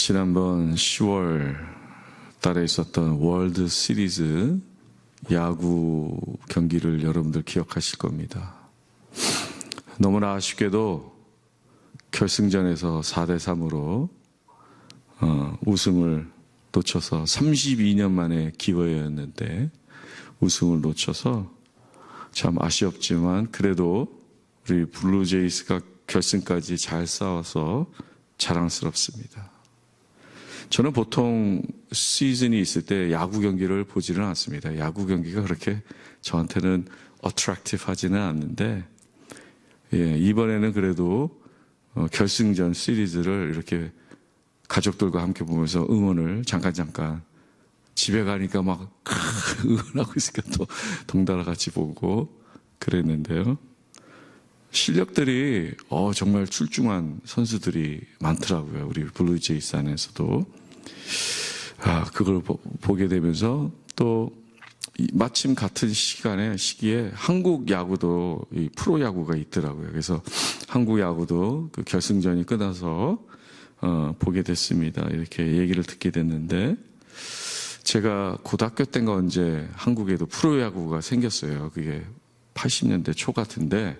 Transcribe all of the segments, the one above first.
지난번 10월 달에 있었던 월드 시리즈 야구 경기를 여러분들 기억하실 겁니다. 너무나 아쉽게도 결승전에서 4대3으로 우승을 놓쳐서 32년 만에 기회였는데 우승을 놓쳐서 참 아쉬웠지만 그래도 우리 블루제이스가 결승까지 잘 싸워서 자랑스럽습니다. 저는 보통 시즌이 있을 때 야구 경기를 보지는 않습니다. 야구 경기가 그렇게 저한테는 attractive 하지는 않는데 이번에는 그래도 결승전 시리즈를 이렇게 가족들과 함께 보면서 응원을 잠깐 집에 가니까 막 응원하고 있으니까 또 덩달아 같이 보고 그랬는데요. 실력들이 정말 출중한 선수들이 많더라고요. 우리 블루제이스 안에서도. 그걸 보게 되면서 또 마침 같은 시기에 한국 야구도 프로 야구가 있더라고요. 그래서 한국 야구도 그 결승전이 끝나서 보게 됐습니다. 이렇게 얘기를 듣게 됐는데 제가 고등학교 때인가 언제 한국에도 프로 야구가 생겼어요. 그게 80년대 초 같은데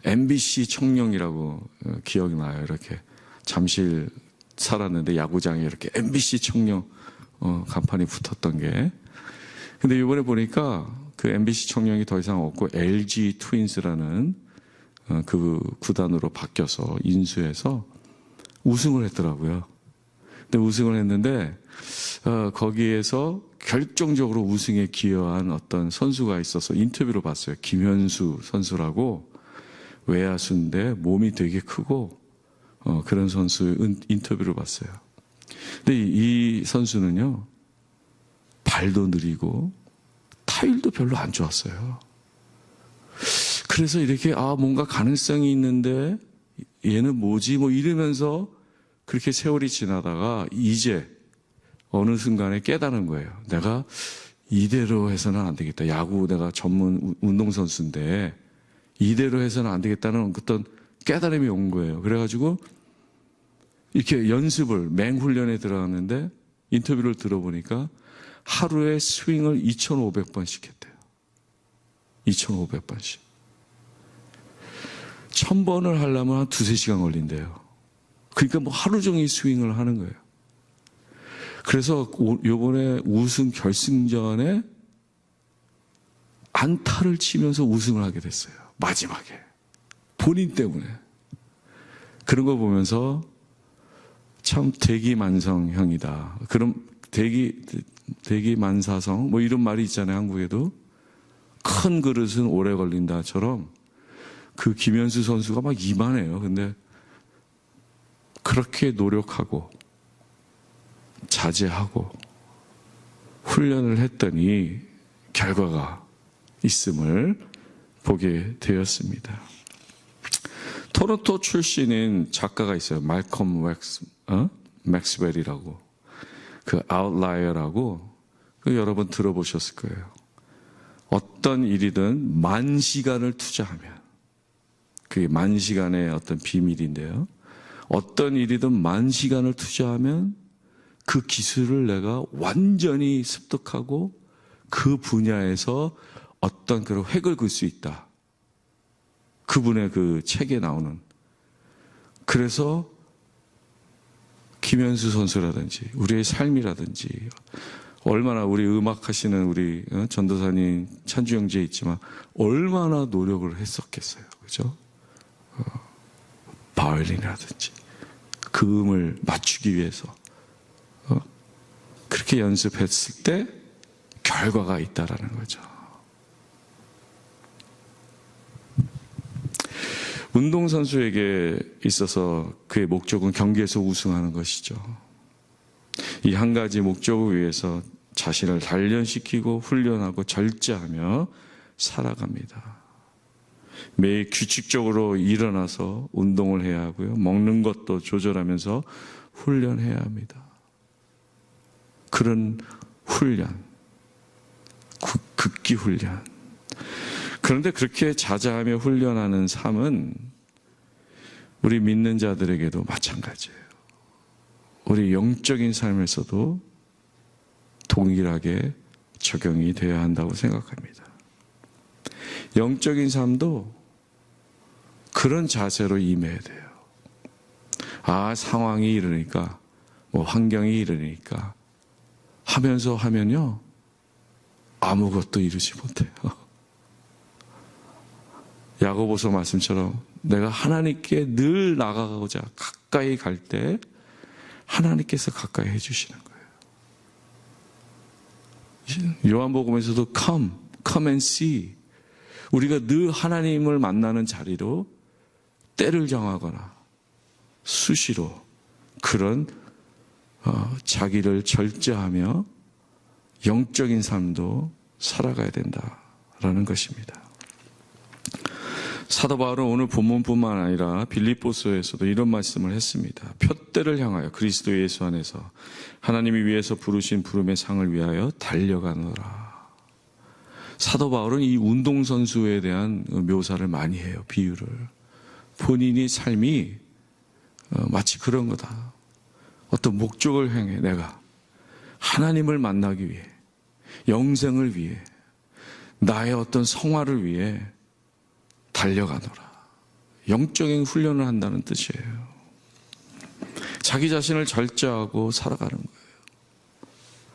MBC 청룡이라고 기억이 나요. 이렇게 잠실 살았는데 야구장에 이렇게 MBC 청룡 간판이 붙었던 게. 근데 이번에 보니까 그 MBC 청룡이 더 이상 없고 LG 트윈스라는 그 구단으로 바뀌어서 인수해서 우승을 했더라고요. 근데 우승을 했는데 거기에서 결정적으로 우승에 기여한 어떤 선수가 있어서 인터뷰를 봤어요. 김현수 선수라고 외야수인데 몸이 되게 크고 그런 선수 인터뷰를 봤어요. 근데 이 선수는요, 발도 느리고 타율도 별로 안 좋았어요. 그래서 이렇게 뭔가 가능성이 있는데 얘는 뭐지 뭐 이러면서 그렇게 세월이 지나다가 이제 어느 순간에 깨달은 거예요. 내가 이대로 해서는 안 되겠다. 야구 내가 전문 운동선수인데 이대로 해서는 안 되겠다는 어떤 깨달음이 온 거예요. 그래가지고 이렇게 연습을 맹훈련에 들어갔는데 인터뷰를 들어보니까 하루에 스윙을 2,500번씩 했대요. 2,500번씩. 1,000번을 하려면 한 2-3시간 걸린대요. 그러니까 뭐 하루 종일 스윙을 하는 거예요. 그래서 요번에 우승 결승전에 안타를 치면서 우승을 하게 됐어요. 마지막에. 본인 때문에. 그런 거 보면서 참 대기만성형이다. 그럼 대기만사성 뭐 이런 말이 있잖아요. 한국에도. 큰 그릇은 오래 걸린다처럼 그 김현수 선수가 막 이만해요. 근데 그렇게 노력하고 자제하고 훈련을 했더니 결과가 있음을 보게 되었습니다. 토론토 출신인 작가가 있어요. 말컴 맥스웰이라고. 그 아웃라이어라고 여러분 들어보셨을 거예요. 어떤 일이든 10,000시간을 투자하면 그게 10,000시간의 어떤 비밀인데요. 어떤 일이든 10,000시간을 투자하면 그 기술을 내가 완전히 습득하고 그 분야에서 어떤 그런 획을 그을 수 있다. 그분의 그 책에 나오는. 그래서 김현수 선수라든지 우리의 삶이라든지 얼마나 우리 음악 하시는 우리 전도사님 찬주 형제 있지만 얼마나 노력을 했었겠어요. 그죠? 바이올린이라든지 그 음을 맞추기 위해서 그렇게 연습했을 때 결과가 있다라는 거죠. 운동선수에게 있어서 그의 목적은 경기에서 우승하는 것이죠. 이 한 가지 목적을 위해서 자신을 단련시키고 훈련하고 절제하며 살아갑니다. 매일 규칙적으로 일어나서 운동을 해야 하고요. 먹는 것도 조절하면서 훈련해야 합니다. 그런 훈련, 극기 훈련. 그런데 그렇게 자자하며 훈련하는 삶은 우리 믿는 자들에게도 마찬가지예요. 우리 영적인 삶에서도 동일하게 적용이 되어야 한다고 생각합니다. 영적인 삶도 그런 자세로 임해야 돼요. 상황이 이러니까, 환경이 이러니까 하면요, 아무것도 이루지 못해요. 야고보서 말씀처럼 내가 하나님께 늘 나가고자 가까이 갈 때 하나님께서 가까이 해주시는 거예요. 요한복음에서도 come and see. 우리가 늘 하나님을 만나는 자리로 때를 정하거나 수시로 그런 자기를 절제하며 영적인 삶도 살아가야 된다라는 것입니다. 사도 바울은 오늘 본문뿐만 아니라 빌립보서에서도 이런 말씀을 했습니다. 푯대를 향하여 그리스도 예수 안에서 하나님이 위에서 부르신 부름의 상을 위하여 달려가노라. 사도 바울은 이 운동선수에 대한 묘사를 많이 해요. 비유를. 본인이 삶이 마치 그런 거다. 어떤 목적을 향해 내가 하나님을 만나기 위해, 영생을 위해, 나의 어떤 성화를 위해 달려가노라. 영적인 훈련을 한다는 뜻이에요. 자기 자신을 절제하고 살아가는 거예요.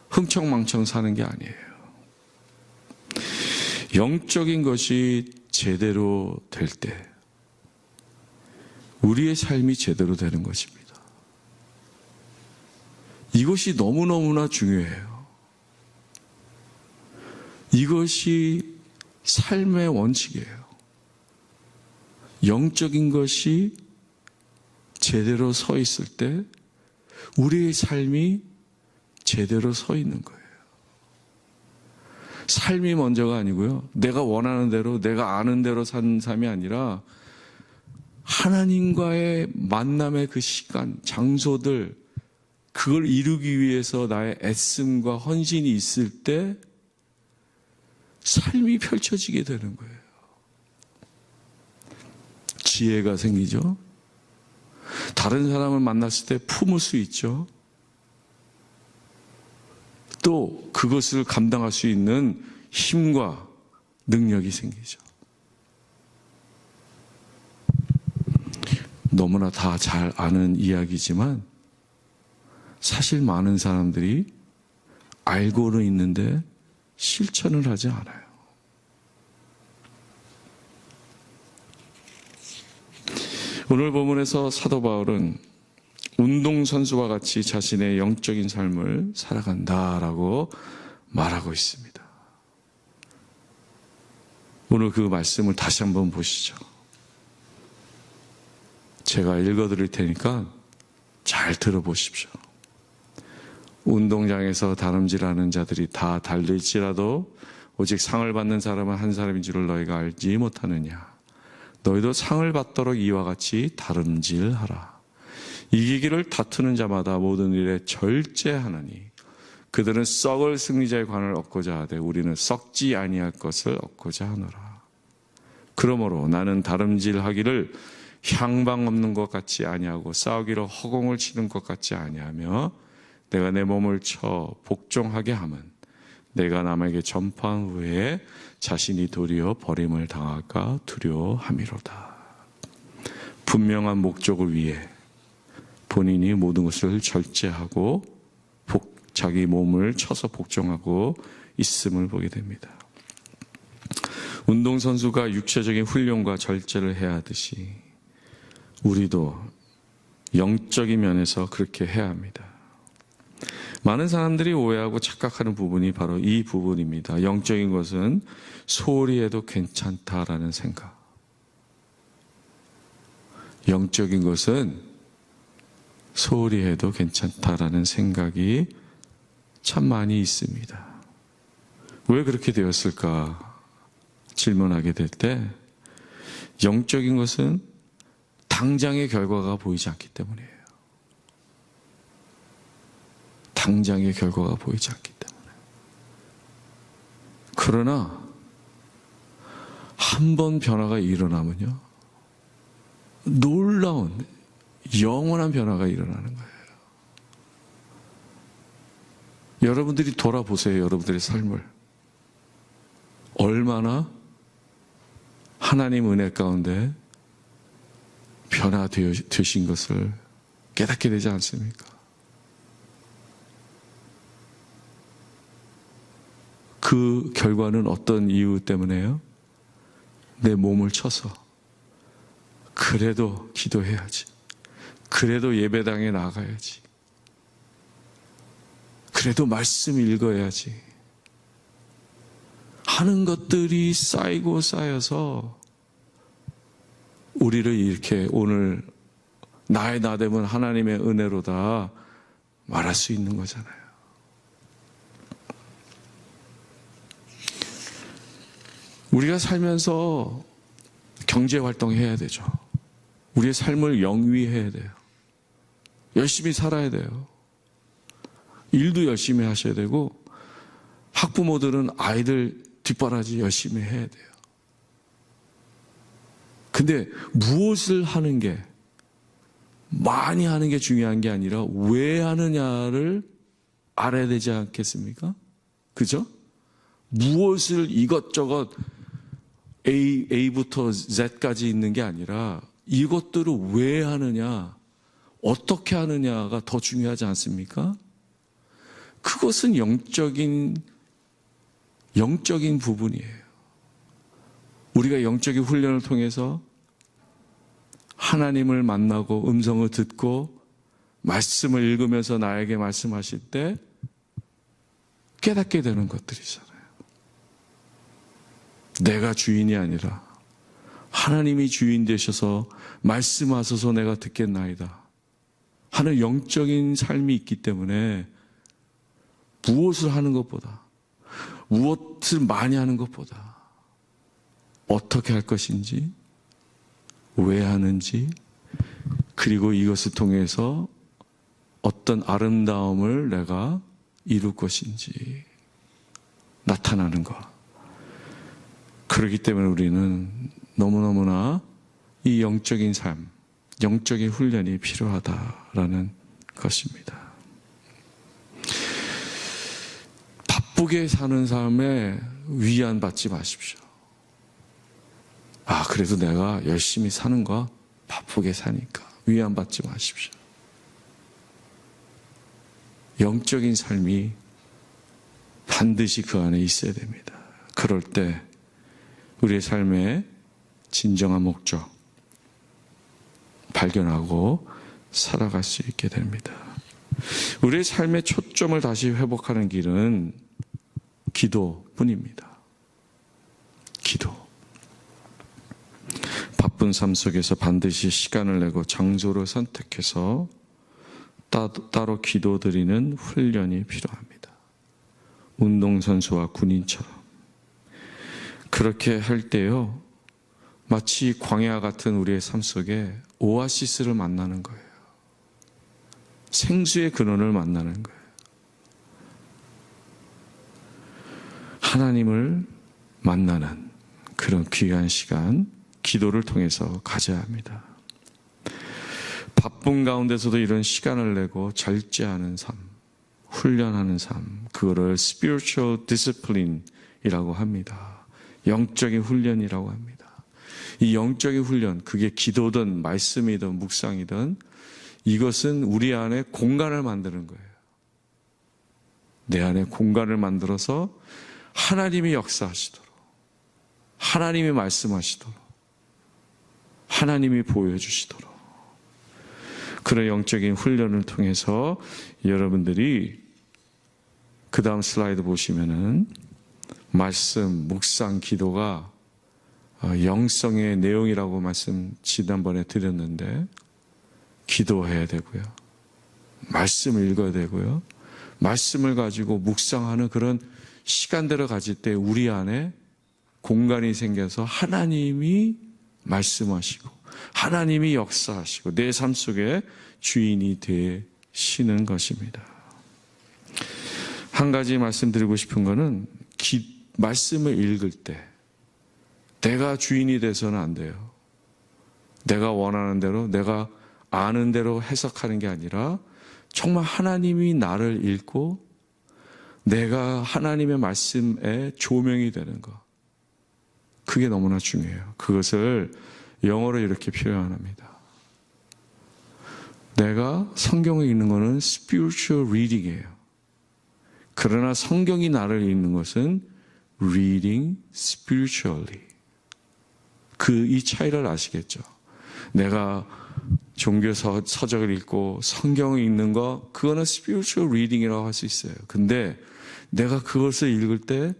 흥청망청 사는 게 아니에요. 영적인 것이 제대로 될 때 우리의 삶이 제대로 되는 것입니다. 이것이 너무너무나 중요해요. 이것이 삶의 원칙이에요. 영적인 것이 제대로 서 있을 때 우리의 삶이 제대로 서 있는 거예요. 삶이 먼저가 아니고요. 내가 원하는 대로, 내가 아는 대로 사는 삶이 아니라 하나님과의 만남의 그 시간, 장소들, 그걸 이루기 위해서 나의 애씀과 헌신이 있을 때 삶이 펼쳐지게 되는 거예요. 지혜가 생기죠. 다른 사람을 만났을 때 품을 수 있죠. 또 그것을 감당할 수 있는 힘과 능력이 생기죠. 너무나 다 잘 아는 이야기지만 사실 많은 사람들이 알고는 있는데 실천을 하지 않아요. 오늘 본문에서 사도 바울은 운동선수와 같이 자신의 영적인 삶을 살아간다라고 말하고 있습니다. 오늘 그 말씀을 다시 한번 보시죠. 제가 읽어드릴 테니까 잘 들어보십시오. 운동장에서 다름질하는 자들이 다 달릴지라도 오직 상을 받는 사람은 한 사람인 줄을 너희가 알지 못하느냐. 너희도 상을 받도록 이와 같이 다름질하라. 이기기를 다투는 자마다 모든 일에 절제하느니 그들은 썩을 승리자의 관을 얻고자 하되 우리는 썩지 아니할 것을 얻고자 하노라. 그러므로 나는 다름질하기를 향방 없는 것 같이 아니하고 싸우기로 허공을 치는 것 같지 아니하며 내가 내 몸을 쳐 복종하게 함은 내가 남에게 전파한 후에 자신이 도리어 버림을 당할까 두려워함이로다. 분명한 목적을 위해 본인이 모든 것을 절제하고 자기 몸을 쳐서 복종하고 있음을 보게 됩니다. 운동선수가 육체적인 훈련과 절제를 해야 하듯이 우리도 영적인 면에서 그렇게 해야 합니다. 많은 사람들이 오해하고 착각하는 부분이 바로 이 부분입니다. 영적인 것은 소홀히 해도 괜찮다라는 생각. 영적인 것은 소홀히 해도 괜찮다라는 생각이 참 많이 있습니다. 왜 그렇게 되었을까 질문하게 될 때 영적인 것은 당장의 결과가 보이지 않기 때문이에요. 당장의 결과가 보이지 않기 때문에. 그러나 한 번 변화가 일어나면요, 놀라운 영원한 변화가 일어나는 거예요. 여러분들이 돌아보세요. 여러분들의 삶을. 얼마나 하나님 은혜 가운데 변화되신 것을 깨닫게 되지 않습니까? 그 결과는 어떤 이유 때문에요? 내 몸을 쳐서 그래도 기도해야지, 그래도 예배당에 나가야지, 그래도 말씀 읽어야지 하는 것들이 쌓이고 쌓여서 우리를 이렇게 오늘 나의 나됨은 하나님의 은혜로다 말할 수 있는 거잖아요. 우리가 살면서 경제활동해야 되죠. 우리의 삶을 영위해야 돼요. 열심히 살아야 돼요. 일도 열심히 하셔야 되고, 학부모들은 아이들 뒷바라지 열심히 해야 돼요. 근데 무엇을 하는 게, 많이 하는 게 중요한 게 아니라 왜 하느냐를 알아야 되지 않겠습니까? 그죠? 무엇을 이것저것 A부터 Z까지 있는 게 아니라 이것들을 왜 하느냐, 어떻게 하느냐가 더 중요하지 않습니까? 그것은 영적인 부분이에요. 우리가 영적인 훈련을 통해서 하나님을 만나고 음성을 듣고 말씀을 읽으면서 나에게 말씀하실 때 깨닫게 되는 것들이잖아요. 내가 주인이 아니라 하나님이 주인 되셔서 말씀하소서 내가 듣겠나이다 하는 영적인 삶이 있기 때문에 무엇을 하는 것보다, 무엇을 많이 하는 것보다 어떻게 할 것인지, 왜 하는지, 그리고 이것을 통해서 어떤 아름다움을 내가 이룰 것인지 나타나는 것. 그렇기 때문에 우리는 너무너무나 이 영적인 삶, 영적인 훈련이 필요하다라는 것입니다. 바쁘게 사는 삶에 위안받지 마십시오. 그래도 내가 열심히 사는 거 바쁘게 사니까 위안받지 마십시오. 영적인 삶이 반드시 그 안에 있어야 됩니다. 그럴 때 우리의 삶의 진정한 목적 발견하고 살아갈 수 있게 됩니다. 우리의 삶의 초점을 다시 회복하는 길은 기도뿐입니다. 기도. 바쁜 삶 속에서 반드시 시간을 내고 장소를 선택해서 따로 기도드리는 훈련이 필요합니다. 운동선수와 군인처럼. 그렇게 할 때요, 마치 광야 같은 우리의 삶 속에 오아시스를 만나는 거예요. 생수의 근원을 만나는 거예요. 하나님을 만나는 그런 귀한 시간, 기도를 통해서 가져야 합니다. 바쁜 가운데서도 이런 시간을 내고 절제하는 삶, 훈련하는 삶, 그거를 spiritual discipline이라고 합니다. 영적인 훈련이라고 합니다. 이 영적인 훈련, 그게 기도든 말씀이든 묵상이든 이것은 우리 안에 공간을 만드는 거예요. 내 안에 공간을 만들어서 하나님이 역사하시도록, 하나님이 말씀하시도록, 하나님이 보여주시도록, 그런 영적인 훈련을 통해서 여러분들이 그 다음 슬라이드 보시면은 말씀, 묵상, 기도가 영성의 내용이라고 말씀 지난번에 드렸는데, 기도해야 되고요, 말씀을 읽어야 되고요, 말씀을 가지고 묵상하는 그런 시간들을 가질 때 우리 안에 공간이 생겨서 하나님이 말씀하시고 하나님이 역사하시고 내 삶 속에 주인이 되시는 것입니다. 한 가지 말씀드리고 싶은 거는 말씀을 읽을 때 내가 주인이 돼서는 안 돼요. 내가 원하는 대로, 내가 아는 대로 해석하는 게 아니라 정말 하나님이 나를 읽고 내가 하나님의 말씀에 조명이 되는 것. 그게 너무나 중요해요. 그것을 영어로 이렇게 표현합니다. 내가 성경을 읽는 것은 spiritual reading이에요. 그러나 성경이 나를 읽는 것은 reading spiritually. 이 차이를 아시겠죠? 내가 종교 서적을 읽고 성경을 읽는 거, 그거는 spiritual reading이라고 할 수 있어요. 근데 내가 그것을 읽을 때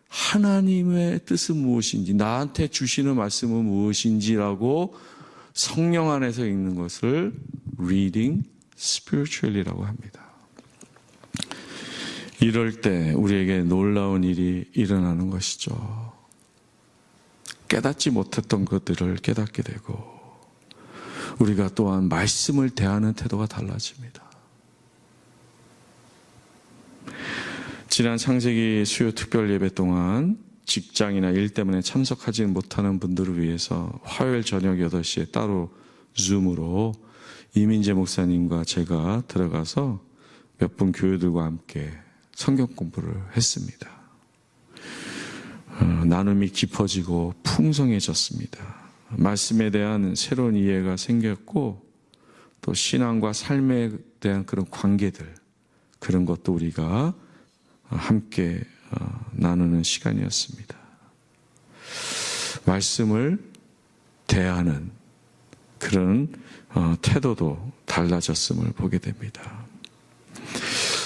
하나님의 뜻은 무엇인지, 나한테 주시는 말씀은 무엇인지라고 성령 안에서 읽는 것을 reading spiritually라고 합니다. 이럴 때 우리에게 놀라운 일이 일어나는 것이죠. 깨닫지 못했던 것들을 깨닫게 되고, 우리가 또한 말씀을 대하는 태도가 달라집니다. 지난 창세기 수요 특별 예배 동안 직장이나 일 때문에 참석하지 못하는 분들을 위해서 화요일 저녁 8시에 따로 줌으로 이민재 목사님과 제가 들어가서 몇 분 교우들과 함께 성경 공부를 했습니다. 나눔이 깊어지고 풍성해졌습니다. 말씀에 대한 새로운 이해가 생겼고, 또 신앙과 삶에 대한 그런 관계들, 그런 것도 우리가 함께 나누는 시간이었습니다. 말씀을 대하는 그런 태도도 달라졌음을 보게 됩니다.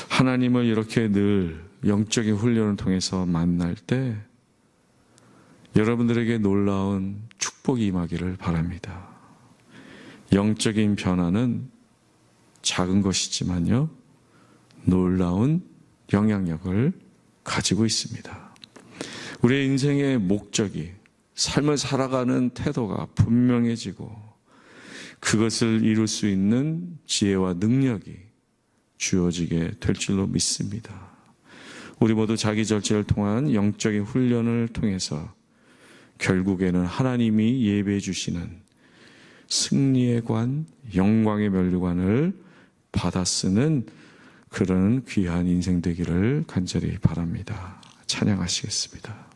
하나님을 이렇게 늘 영적인 훈련을 통해서 만날 때 여러분들에게 놀라운 축복이 임하기를 바랍니다. 영적인 변화는 작은 것이지만요, 놀라운 영향력을 가지고 있습니다. 우리의 인생의 목적이, 삶을 살아가는 태도가 분명해지고 그것을 이룰 수 있는 지혜와 능력이 주어지게 될 줄로 믿습니다. 우리 모두 자기 절제를 통한 영적인 훈련을 통해서 결국에는 하나님이 예배해 주시는 승리의 관, 영광의 면류관을 받아 쓰는 그런 귀한 인생 되기를 간절히 바랍니다. 찬양하시겠습니다.